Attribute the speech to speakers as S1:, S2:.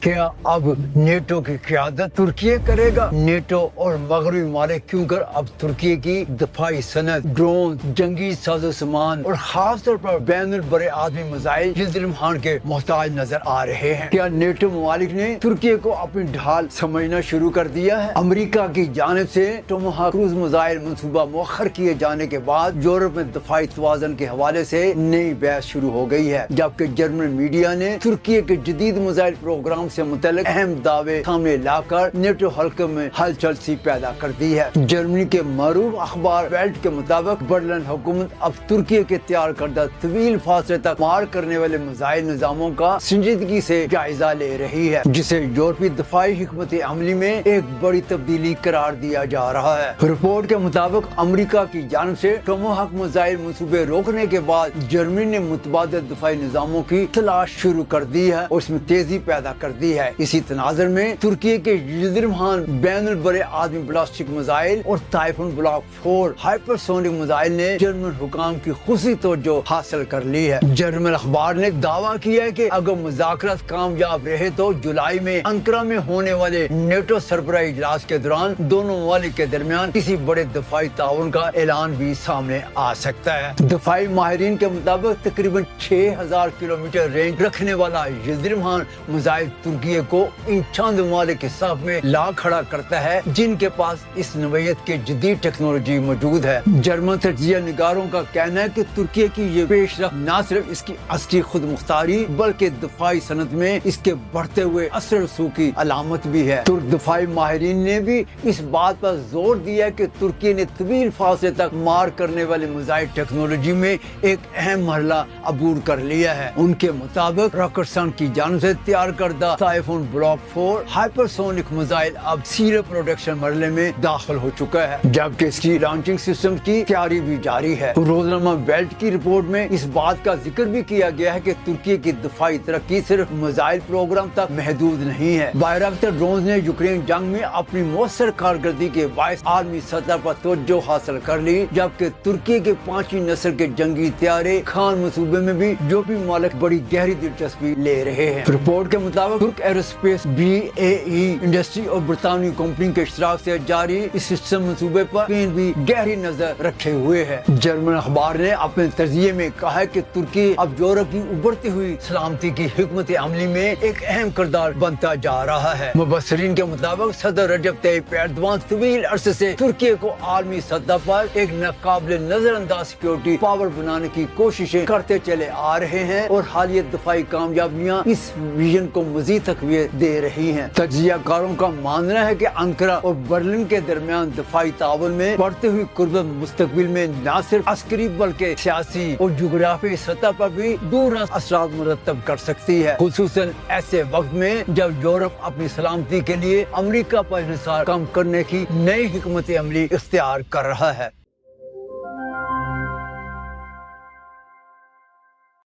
S1: क्या अब नेटो की क़यादत तुर्की करेगा? नेटो और मगरबी ममालिक क्यों कर अब तुर्की की दफाई सनत, ड्रोन, जंगी साजो सामान और खास तौर पर बैनुल बरे आदमी मिसाइल यिल्दिरिम खान के मोहताज नजर आ रहे हैं? क्या नेटो ममालिक ने तुर्की को अपनी ढाल समझना शुरू कर दिया है? अमरीका की जानिब से टोमाहाक क्रूज मिसाइल मंसूबा मुअख्खर किए जाने के बाद यूरोप में दफाई तवाज़ुन के हवाले से नई बहस शुरू हो गई है, जबकि जर्मन मीडिया ने तुर्की के जदीद मिसाइल प्रोग्राम से मुतल्लिक अहम दावे सामने लाकर नेटो हल्के में हलचल सी पैदा कर दी है। जर्मनी के मरूफ अखबार वेल्ट के मुताबिक बर्लिन हुकूमत अब तुर्की के तैयार करदा तवील फासले तक मार करने वाले मिसाइल निजामों का संजीदगी से जायजा ले रही है, जिसे यूरोपीय दफाई हिकमत अमली में एक बड़ी तब्दीली करार दिया जा रहा है। रिपोर्ट के मुताबिक अमरीका की जानिब से टोमाहाक मिसाइल मंसूबे रोकने के बाद जर्मनी ने मुतबादिल दफाई निजामों की तलाश शुरू कर दी है और इसमें तेजी पैदा कर दी है। इसी तनाज़ुर में तुर्की के यिल्दिरिम खान बैनुल बरे आदमी बैलिस्टिक मिसाइल और टाइफून ब्लॉक 4 हाइपरसोनिक मिसाइल ने जर्मन हुकाम की खुशी तवज्जो हासिल कर ली है। जर्मन अखबार ने दावा किया है कि अगर मुज़ाकरात कामयाब रहे तो जुलाई में अंकारा में होने वाले नेटो सरबराह इजलास के दौरान दोनों ममालिक के दरमियान किसी बड़े दफाई ताउन का ऐलान भी सामने आ सकता है। दफाई माहिरीन के मुताबिक तकरीबन 6000 किलोमीटर रेंज रखने वाला यिल्दिरिम खान मिसाइल तुर्की को इन चंद ममालिक के साथ में ला खड़ा करता है जिनके पास इस नवैयत के जदीद टेक्नोलॉजी मौजूद है। जर्मन तजिया निगारों का कहना है कि तुर्की की ये पेशरफ न सिर्फ इसकी असली खुद मुख्तारी बल्कि दफाई सनत में इसके बढ़ते हुए असर रसूख की अलामत भी है। तुर्क दफाई माहिरीन ने भी इस बात पर जोर दिया है कि तुर्की ने तवील फासले तक मार करने वाले मिसाइल टेक्नोलॉजी में एक अहम मरहला अबूर कर लिया है। उनके मुताबिक रॉकेटसन की जानिब से तैयार करदा टाइफून ब्लॉक 4 हाइपरसोनिक मिसाइल अब सीरियल प्रोडक्शन मरहले में दाखिल हो चुका है, जबकि इसकी लॉन्चिंग सिस्टम की तैयारी भी जारी है। रोजनामा वेल्ट की रिपोर्ट में इस बात का जिक्र भी किया गया है कि तुर्की की दफाई तरक्की सिर्फ मिसाइल प्रोग्राम तक महदूद नहीं है। बायरक्टर ड्रोन ने यूक्रेन जंग में अपनी मौसर कारकर्दगी के बायस आर्मी सतह पर तवज्जो हासिल कर ली, जबकि तुर्की के 5वीं नस्ल के जंगी तैयारे खान मंसूबे में भी यूरोपीय ममालिक बड़ी गहरी दिलचस्पी ले रहे हैं। रिपोर्ट के मुताबिक तुर्क एरोस्पेस BAE इंडस्ट्री और बरतानवी कंपनी के इश्तराक से जारी इस सिस्टम मंसूबे पर स्पेन भी गहरी नजर रखे हुए है। जर्मन अखबार ने अपने तर्जिये में कहा है कि तुर्की अब यूरोप की उभरती हुई सलामती की हिकमत अमली में एक अहम किरदार बनता जा रहा है। मुबस्सिरीन के मुताबिक सदर रजब तय्यिप एर्दोगान तवील अरसे से तुर्की को आलमी सतह पर एक नाकाबिल नजरअंदाज सिक्योरिटी पावर बनाने की कोशिशें करते चले आ रहे हैं और हालिया दफाई कामयाबियां इस विजन को मजीद तकवीत दे रही हैं। तजियाकारों का मानना है कि अंकारा और बर्लिन के दरमियान दफाई ताउन में बढ़ते हुई कुर्बत मुस्तकबिल में न सिर्फ अस्करी बल्कि सियासी और जुग्राफी सतह पर भी दूरअंदेश असरात मुरतब कर सकती है, खुसूसन ऐसे वक्त में जब यूरोप अपनी सलामती के लिए अमरीका पर इंहिसार कम करने की नई हिकमत अमली इख्तियार कर रहा है।